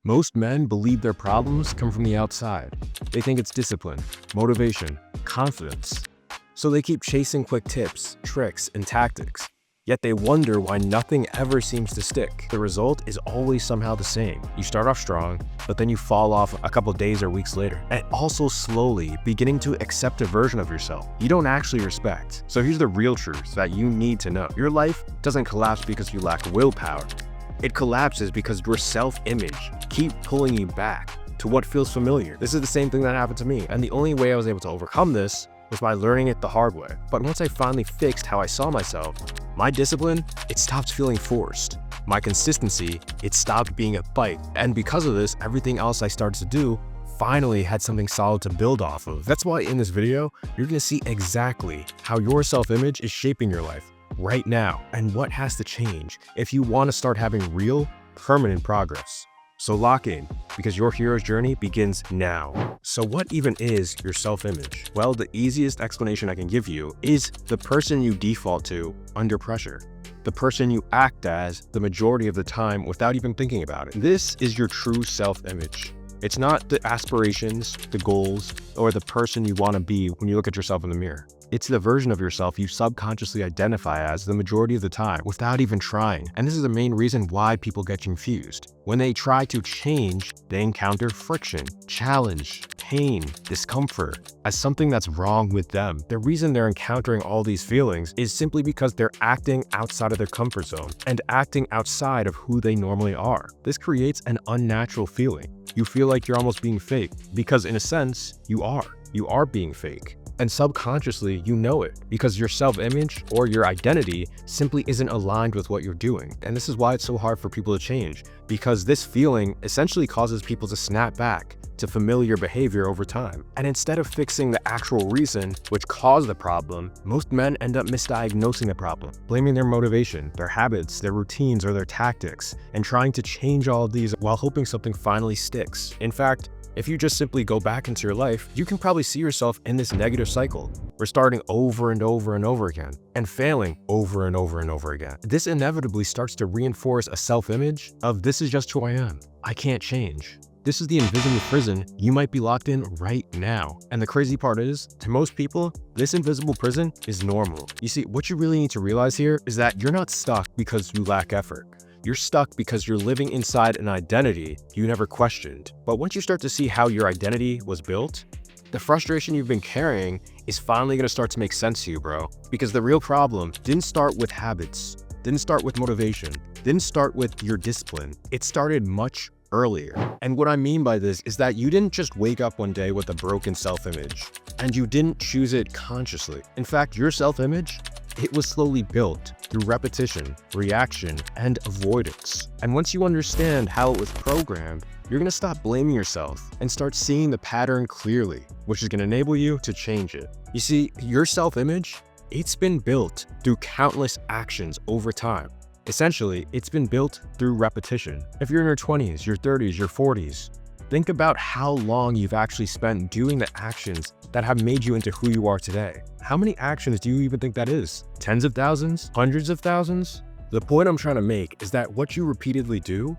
Most men believe their problems come from the outside. They think it's discipline, motivation, confidence. So they keep chasing quick tips, tricks, and tactics. Yet they wonder why nothing ever seems to stick. The result is always somehow the same. You start off strong, but then you fall off a couple days or weeks later. And also slowly beginning to accept a version of yourself you don't actually respect. So here's the real truth that you need to know. Your life doesn't collapse because you lack willpower. It collapses because your self-image keeps pulling you back to what feels familiar. This is the same thing that happened to me. And the only way I was able to overcome this was by learning it the hard way. But once I finally fixed how I saw myself, my discipline, it stopped feeling forced. My consistency, it stopped being a fight. And because of this, everything else I started to do finally had something solid to build off of. That's why in this video, you're gonna see exactly how your self-image is shaping your life right now and what has to change if you wanna start having real, permanent progress. So lock in, because your hero's journey begins now. So what even is your self-image? Well, the easiest explanation I can give you is the person you default to under pressure. The person you act as the majority of the time without even thinking about it. This is your true self-image. It's not the aspirations, the goals, or the person you want to be when you look at yourself in the mirror. It's the version of yourself you subconsciously identify as the majority of the time without even trying. And this is the main reason why people get confused. When they try to change, they encounter friction, challenge, pain, discomfort as something that's wrong with them. The reason they're encountering all these feelings is simply because they're acting outside of their comfort zone and acting outside of who they normally are. This creates an unnatural feeling. You feel like you're almost being fake because in a sense, you are being fake. And subconsciously, you know it because your self-image or your identity simply isn't aligned with what you're doing. And this is why it's so hard for people to change, because this feeling essentially causes people to snap back to familiar behavior over time. And instead of fixing the actual reason which caused the problem, most men end up misdiagnosing the problem, blaming their motivation, their habits, their routines, or their tactics, and trying to change all of these while hoping something finally sticks. In fact, if you just simply go back into your life, you can probably see yourself in this negative cycle. We're starting over and over and over again and failing over and over and over again. This inevitably starts to reinforce a self-image of this is just who I am. I can't change. This is the invisible prison you might be locked in right now. And the crazy part is, to most people, this invisible prison is normal. You see, what you really need to realize here is that you're not stuck because you lack effort. You're stuck because you're living inside an identity you never questioned. But once you start to see how your identity was built, the frustration you've been carrying is finally gonna start to make sense to you, bro. Because the real problem didn't start with habits, didn't start with motivation, didn't start with your discipline. It started much earlier. And what I mean by this is that you didn't just wake up one day with a broken self-image, and you didn't choose it consciously. In fact, your self-image, it was slowly built through repetition, reaction, and avoidance. And once you understand how it was programmed, you're gonna stop blaming yourself and start seeing the pattern clearly, which is gonna enable you to change it. You see, your self-image, it's been built through countless actions over time. Essentially, it's been built through repetition. If you're in your 20s, your 30s, your 40s, think about how long you've actually spent doing the actions that have made you into who you are today. How many actions do you even think that is? Tens of thousands? Hundreds of thousands? The point I'm trying to make is that what you repeatedly do,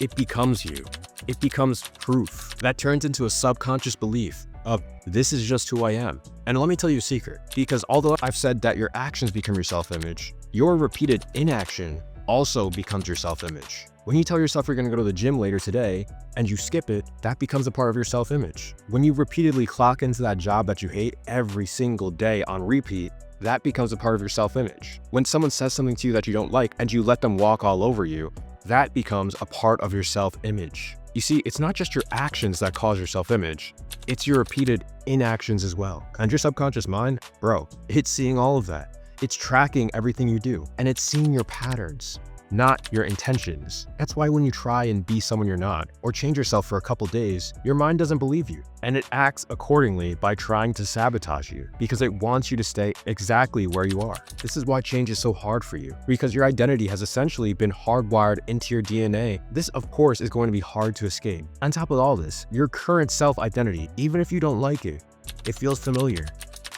it becomes you. It becomes proof that turns into a subconscious belief of this is just who I am. And let me tell you a secret, because although I've said that your actions become your self-image, your repeated inaction also becomes your self-image. When you tell yourself you're gonna go to the gym later today and you skip it, that becomes a part of your self-image. When you repeatedly clock into that job that you hate every single day on repeat, that becomes a part of your self-image. When someone says something to you that you don't like and you let them walk all over you, that becomes a part of your self-image. You see, it's not just your actions that cause your self-image, it's your repeated inactions as well. And your subconscious mind, bro, it's seeing all of that. It's tracking everything you do, and it's seeing your patterns, not your intentions. That's why when you try and be someone you're not, or change yourself for a couple days, your mind doesn't believe you, and it acts accordingly by trying to sabotage you, because it wants you to stay exactly where you are. This is why change is so hard for you, because your identity has essentially been hardwired into your DNA. This, of course, is going to be hard to escape. On top of all this, your current self-identity, even if you don't like it, it feels familiar.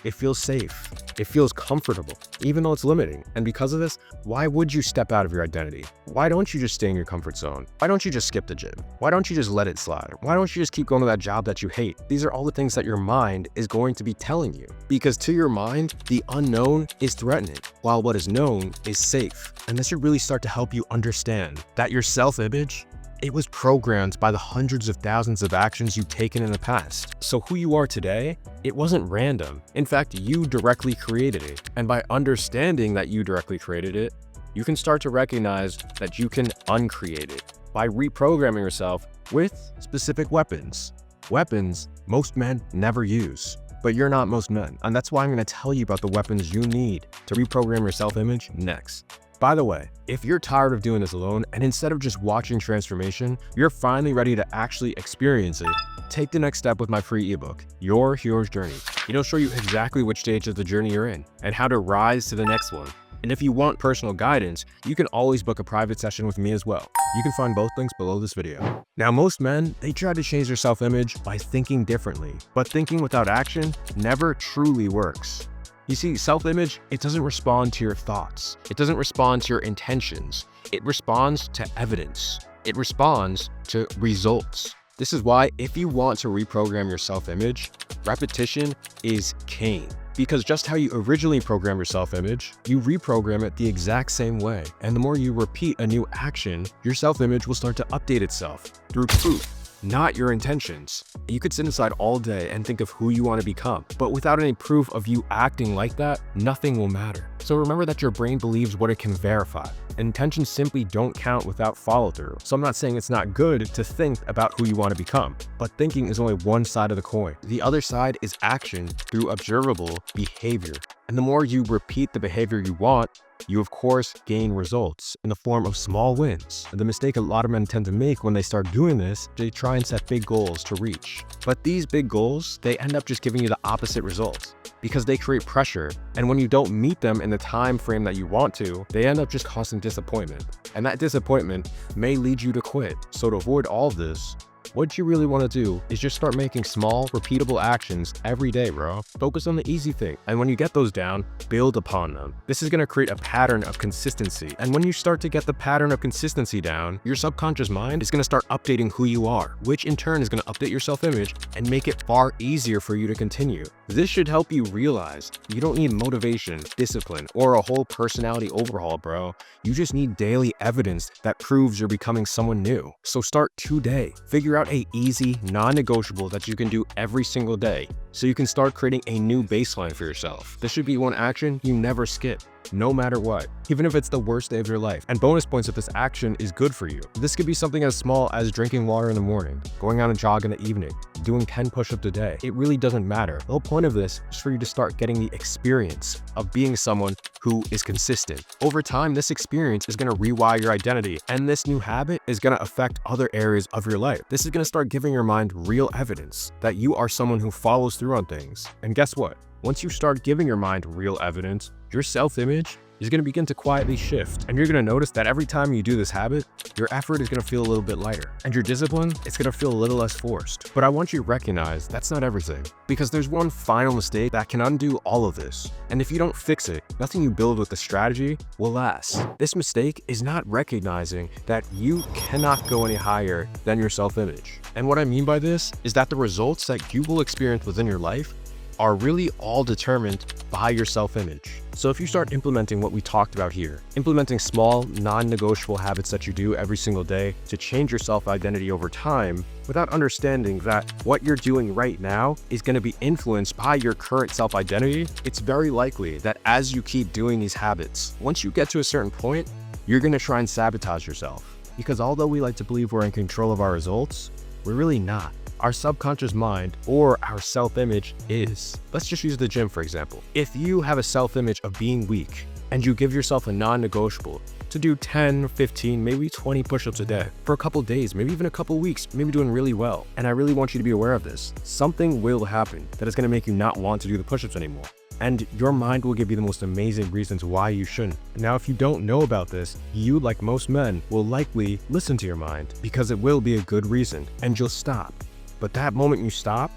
It feels safe. It feels comfortable, even though it's limiting. And because of this, why would you step out of your identity? Why don't you just stay in your comfort zone? Why don't you just skip the gym? Why don't you just let it slide? Why don't you just keep going to that job that you hate? These are all the things that your mind is going to be telling you. Because to your mind, the unknown is threatening, while what is known is safe. And this should really start to help you understand that your self-image, it was programmed by the hundreds of thousands of actions you've taken in the past. So who you are today, it wasn't random. In fact, you directly created it. And by understanding that you directly created it, you can start to recognize that you can uncreate it by reprogramming yourself with specific weapons. Weapons most men never use. But you're not most men. And that's why I'm going to tell you about the weapons you need to reprogram your self-image next. By the way, if you're tired of doing this alone and instead of just watching transformation, you're finally ready to actually experience it, take the next step with my free ebook, Your Hero's Journey. It'll show you exactly which stage of the journey you're in and how to rise to the next one. And if you want personal guidance, you can always book a private session with me as well. You can find both links below this video. Now, most men, they try to change their self-image by thinking differently, but thinking without action never truly works. You see, self-image, it doesn't respond to your thoughts. It doesn't respond to your intentions. It responds to evidence. It responds to results. This is why if you want to reprogram your self-image, repetition is king. Because just how you originally program your self-image, you reprogram it the exact same way. And the more you repeat a new action, your self-image will start to update itself through proof, not your intentions. You could sit inside all day and think of who you want to become, but without any proof of you acting like that, nothing will matter. So remember that your brain believes what it can verify. Intentions simply don't count without follow-through. So I'm not saying it's not good to think about who you want to become, but thinking is only one side of the coin. The other side is action through observable behavior. And the more you repeat the behavior you want, you of course gain results in the form of small wins. The mistake a lot of men tend to make when they start doing this, they try and set big goals to reach. But these big goals, they end up just giving you the opposite results because they create pressure. And when you don't meet them in the time frame that you want to, they end up just causing disappointment. And that disappointment may lead you to quit. So to avoid all of this, what you really want to do is just start making small, repeatable actions every day, bro. Focus on the easy thing. And when you get those down, build upon them. This is going to create a pattern of consistency. And when you start to get the pattern of consistency down, your subconscious mind is going to start updating who you are, which in turn is going to update your self-image and make it far easier for you to continue. This should help you realize you don't need motivation, discipline, or a whole personality overhaul, bro. You just need daily evidence that proves you're becoming someone new. So start today. Figure out an easy, non-negotiable that you can do every single day so you can start creating a new baseline for yourself. This should be one action you never skip, no matter what, even if it's the worst day of your life. And bonus points if this action is good for you. This could be something as small as drinking water in the morning, going on a jog in the evening, doing 10 push-ups a day. It really doesn't matter. The whole point of this is for you to start getting the experience of being someone who is consistent. Over time, this experience is going to rewire your identity, and this new habit is going to affect other areas of your life. This is going to start giving your mind real evidence that you are someone who follows through on things. And guess what? Once you start giving your mind real evidence, your self-image is going to begin to quietly shift. And you're going to notice that every time you do this habit, your effort is going to feel a little bit lighter. And your discipline, it's going to feel a little less forced. But I want you to recognize that's not everything. Because there's one final mistake that can undo all of this. And if you don't fix it, nothing you build with the strategy will last. This mistake is not recognizing that you cannot go any higher than your self-image. And what I mean by this is that the results that you will experience within your life are really all determined by your self-image. So if you start implementing what we talked about here, implementing small, non-negotiable habits that you do every single day to change your self-identity over time, without understanding that what you're doing right now is going to be influenced by your current self-identity, it's very likely that as you keep doing these habits, once you get to a certain point, you're going to try and sabotage yourself. Because although we like to believe we're in control of our results, we're really not. Our subconscious mind or our self-image is. Let's just use the gym, for example. If you have a self-image of being weak and you give yourself a non-negotiable to do 10, 15, maybe 20 push-ups a day for a couple days, maybe even a couple weeks, maybe doing really well. And I really want you to be aware of this. Something will happen that is going to make you not want to do the push-ups anymore. And your mind will give you the most amazing reasons why you shouldn't. Now, if you don't know about this, you, like most men, will likely listen to your mind because it will be a good reason and you'll stop. But that moment you stop,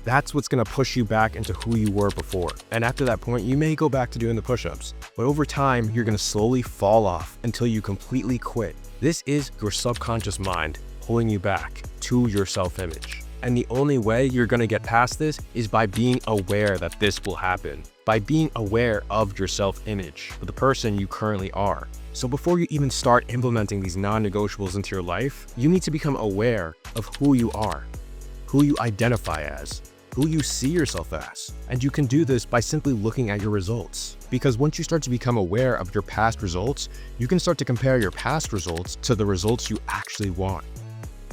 That's what's gonna push you back into who you were before. And after that point, you may go back to doing the push-ups, but over time, you're gonna slowly fall off until you completely quit. This is your subconscious mind pulling you back to your self-image. And the only way you're gonna get past this is by being aware that this will happen, by being aware of your self-image, of the person you currently are. So before you even start implementing these non-negotiables into your life, you need to become aware of who you are, who you identify as, who you see yourself as. And you can do this by simply looking at your results. Because once you start to become aware of your past results, you can start to compare your past results to the results you actually want.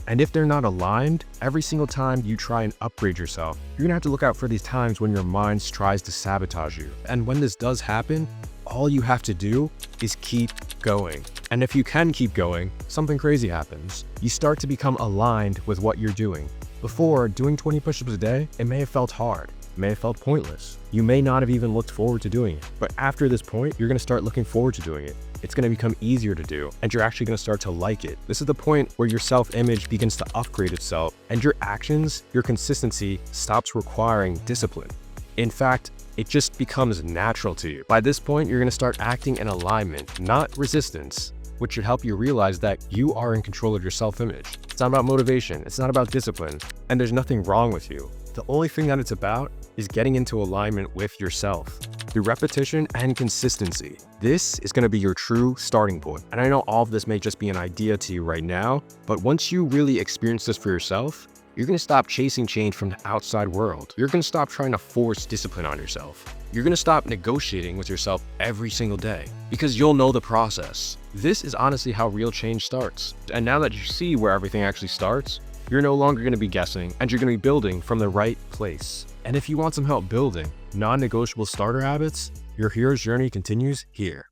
And if they're not aligned, every single time you try and upgrade yourself, you're gonna have to look out for these times when your mind tries to sabotage you. And when this does happen, all you have to do is keep going. And if you can keep going, something crazy happens. You start to become aligned with what you're doing. Before, doing 20 push-ups a day, it may have felt hard. It may have felt pointless. You may not have even looked forward to doing it. But after this point, you're gonna start looking forward to doing it. It's gonna become easier to do, and you're actually gonna start to like it. This is the point where your self-image begins to upgrade itself, and your actions, your consistency stops requiring discipline. In fact, it just becomes natural to you. By this point, you're gonna start acting in alignment, not resistance, which should help you realize that you are in control of your self-image. It's not about motivation, it's not about discipline, and there's nothing wrong with you. The only thing that it's about is getting into alignment with yourself through repetition and consistency. This is gonna be your true starting point. And I know all of this may just be an idea to you right now, but once you really experience this for yourself, you're gonna stop chasing change from the outside world. You're gonna stop trying to force discipline on yourself. You're gonna stop negotiating with yourself every single day because you'll know the process. This is honestly how real change starts. And now that you see where everything actually starts, you're no longer gonna be guessing and you're gonna be building from the right place. And if you want some help building non-negotiable starter habits, your hero's journey continues here.